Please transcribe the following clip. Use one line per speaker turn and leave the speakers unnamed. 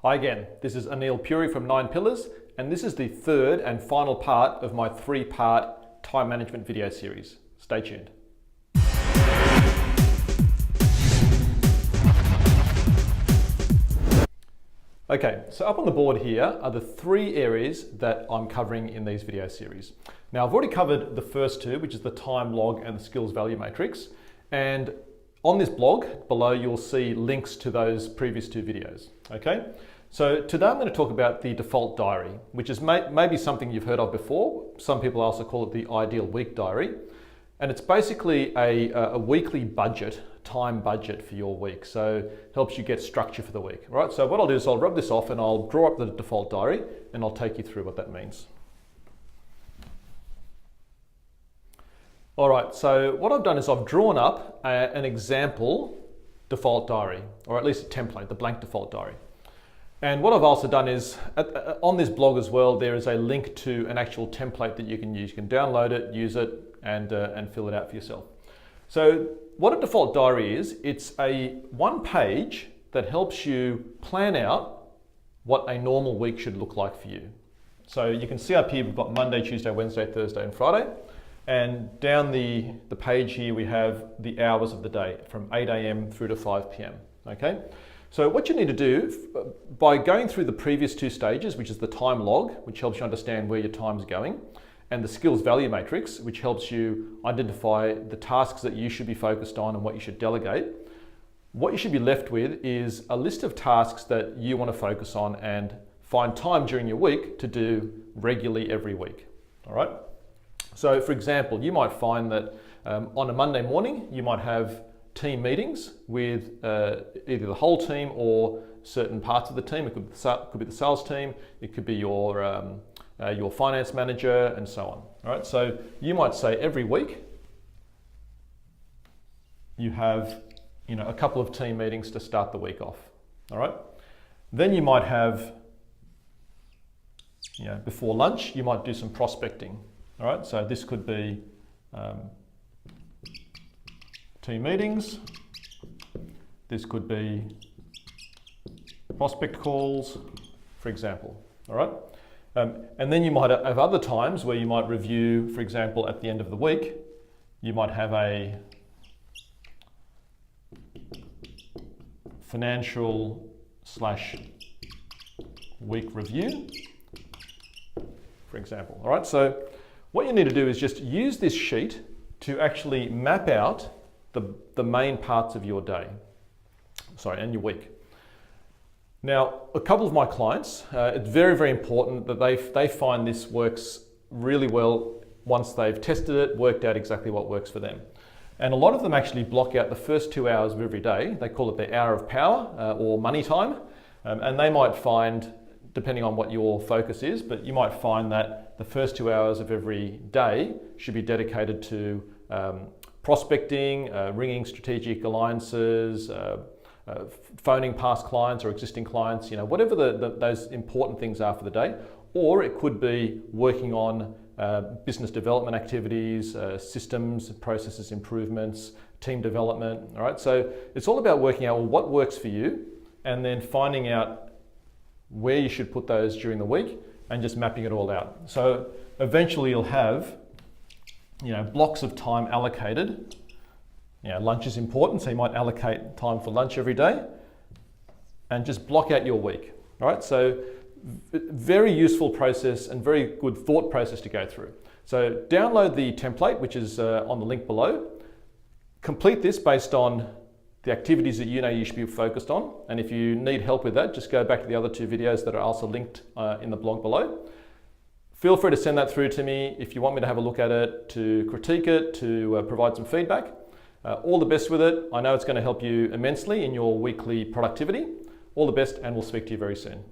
Hi again, this is Anil Puri from 9 Pillars, and this is the third and final part of my 3-part time management video series. Stay tuned. Okay, so up on the board here are the 3 areas that I'm covering in these video series. Now I've already covered the first 2, which is the time log and the skills value matrix, and on this blog below you'll see links to those previous 2 videos, okay? So today I'm going to talk about the default diary, which is maybe something you've heard of before. Some people also call it the ideal week diary. And it's basically a weekly budget, time budget for your week. So it helps you get structure for the week, right? So what I'll do is I'll rub this off and I'll draw up the default diary and I'll take you through what that means. All right, so what I've done is I've drawn up an example default diary, or at least a template, the blank default diary. And what I've also done is, on this blog as well, there is a link to an actual template that you can use. You can download it, use it, and fill it out for yourself. So what a default diary is, it's a one page that helps you plan out what a normal week should look like for you. So you can see up here, we've got Monday, Tuesday, Wednesday, Thursday, and Friday. And down the page here, we have the hours of the day from 8 a.m. through to 5 p.m. Okay? So what you need to do, by going through the previous 2 stages, which is the time log, which helps you understand where your time's going, and the skills value matrix, which helps you identify the tasks that you should be focused on and what you should delegate, what you should be left with is a list of tasks that you want to focus on and find time during your week to do regularly every week. All right? So for example, you might find that on a Monday morning, you might have team meetings with either the whole team or certain parts of the team. It could be the sales team, it could be your finance manager, and so on. All right, so you might say every week you have a couple of team meetings to start the week off. All right, then you might have before lunch you might do some prospecting. All right, so this could be team meetings, this could be prospect calls, for example, all right? And then you might have other times where you might review, for example, at the end of the week, you might have a financial / week review, for example, all right? So what you need to do is just use this sheet to actually map out the main parts of your day, and your week. Now, a couple of my clients, it's very, very important that they find this works really well once they've tested it, worked out exactly what works for them. And a lot of them actually block out the first 2 hours of every day. They call it their hour of power or money time. And they might find, depending on what your focus is, but you might find that the first 2 hours of every day should be dedicated to prospecting, ringing strategic alliances, phoning past clients or existing clients, whatever those important things are for the day. Or it could be working on business development activities, systems, processes improvements, team development. All right, so it's all about working out what works for you and then finding out where you should put those during the week and just mapping it all out. So eventually you'll have blocks of time allocated. Lunch is important, so you might allocate time for lunch every day and just block out your week. All right, so very useful process and very good thought process to go through. So download the template, which is on the link below. Complete this based on the activities that you should be focused on. And if you need help with that, just go back to the other 2 videos that are also linked in the blog below. Feel free to send that through to me if you want me to have a look at it, to critique it, to provide some feedback. All the best with it. I know it's going to help you immensely in your weekly productivity. All the best, and we'll speak to you very soon.